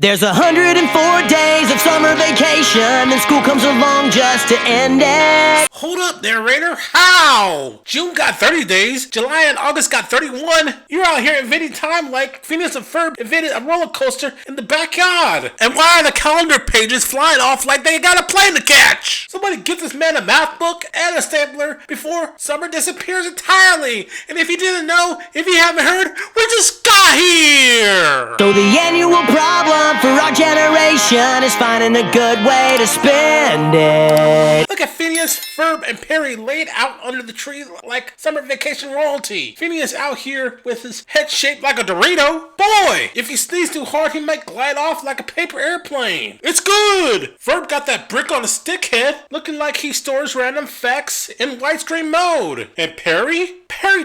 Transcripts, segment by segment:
There's 104 days of summer vacation, and school comes along just to end it. Hold up, narrator. How? June got 30 days, July and August got 31. You're out here inventing time like Phineas and Ferb invented a roller coaster in the backyard. And why are the calendar pages flying off like they got a plane to catch? Somebody get this man a math book and a stapler before summer disappears entirely. And if you didn't know, if you haven't heard, we just got here. So the annual problem for our generation is finding a good way to spend it. Look at Phineas, Ferb, and Perry laid out under the tree like summer vacation royalty. Phineas out here with his head shaped like a Dorito. Boy, if he sneezes too hard, he might glide off like a paper airplane. It's good. Ferb got that brick on a stick head, looking like he stores random facts in widescreen mode. And Perry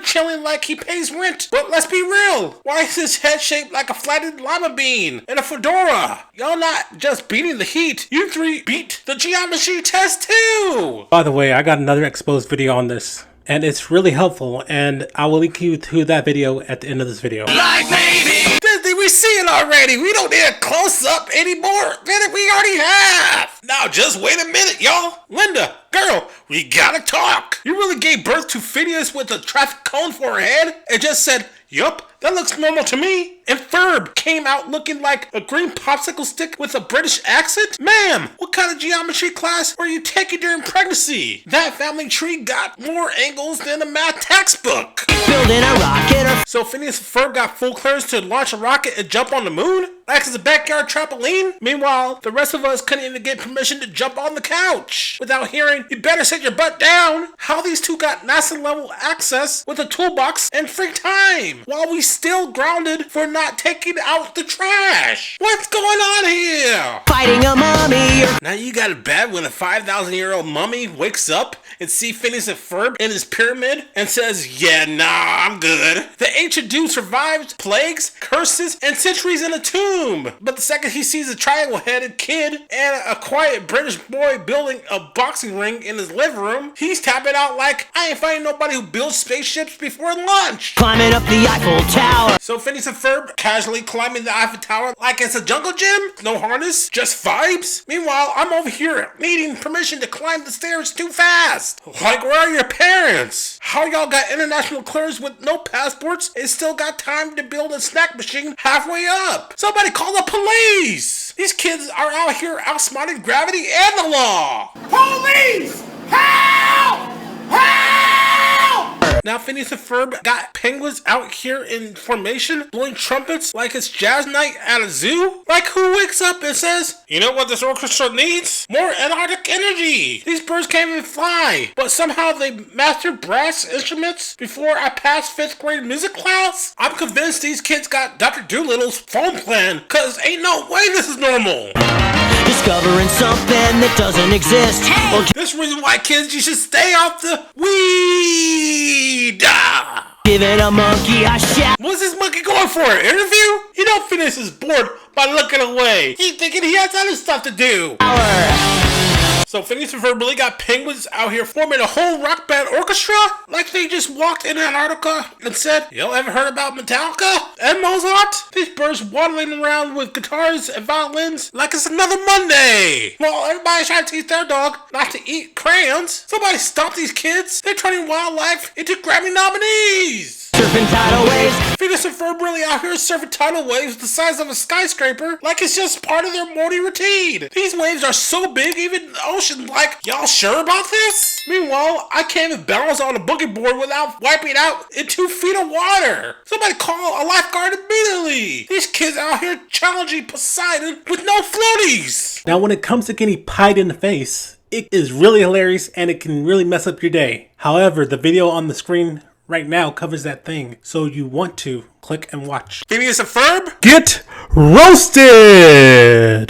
chilling like he pays rent. But let's be real. Why is his head shaped like a flattened lima bean and a fedora? Y'all not just beating the heat. You three beat the geometry test too. By the way, I got another exposed video on this, and it's really helpful, and I will link you to that video at the end of this video. Like maybe Disney, we see it already. We don't need a close-up anymore. We already have. Now just wait a minute, y'all. Linda, girl, we gotta talk. You really gave birth to Phineas with a traffic cone for a head and just said, yup, that looks normal to me. And Ferb came out looking like a green popsicle stick with a British accent? Ma'am, what kind of geometry class were you taking during pregnancy? That family tree got more angles than a math textbook. Building a rocket. So Phineas and Ferb got full clearance to launch a rocket and jump on the moon? Like it's a backyard trampoline? Meanwhile, the rest of us couldn't even get permission to jump on the couch without hearing, you better sit your butt down. How these two got NASA level access with a toolbox and free time while we still grounded for not taking out the trash. What's going on here? Fighting a mummy. Now you got it bad when a 5,000-year-old mummy wakes up and see Phineas and Ferb in his pyramid and says, yeah, nah, I'm good. The ancient dude survived plagues, curses, and centuries in a tomb. But the second he sees a triangle-headed kid and a quiet British boy building a boxing ring in his living room, he's tapping out like, I ain't finding nobody who builds spaceships before lunch. Climbing up the Eiffel Tower. So Phineas and Ferb casually climbing the Eiffel Tower like it's a jungle gym? No harness, just vibes? Meanwhile, I'm over here needing permission to climb the stairs too fast. Like, where are your parents? How y'all got international clearance with no passports and still got time to build a snack machine halfway up? Somebody call the police! These kids are out here outsmarting gravity and the law! Police! Help! Help! Now Phineas and Ferb got penguins out here in formation, blowing trumpets like it's jazz night at a zoo? Like, who wakes up and says, you know what this orchestra needs? More Antarctic energy! These birds can't even fly, but somehow they mastered brass instruments before I passed 5th grade music class? I'm convinced these kids got Dr. Doolittle's phone plan, cause ain't no way this is normal! Discovering something that doesn't exist. Hey! This reason why, kids, you should stay off the weed! Giving a monkey a shot. What's this monkey going for? An interview? You know Phineas is bored by looking away. He's thinking he has other stuff to do. So Phineas and Ferb really got penguins out here forming a whole rock band orchestra? Like they just walked in Antarctica and said, y'all ever heard about Metallica and Mozart? These birds waddling around with guitars and violins like it's another Monday. Well, everybody's trying to teach their dog not to eat crayons. Somebody stop these kids. They're turning wildlife into Grammy nominees. Surfing tidal waves. Phineas and Ferb really out here surfing tidal waves the size of a skyscraper like it's just part of their morning routine. These waves are so big, even the ocean like, y'all sure about this? Meanwhile, I can't even balance on a boogie board without wiping out in 2 feet of water. Somebody call a lifeguard immediately. These kids out here challenging Poseidon with no floaties. Now when it comes to getting pied in the face, it is really hilarious and it can really mess up your day. However, the video on the screen right now covers that thing, so you want to click and watch. Phineas and Ferb? Get roasted!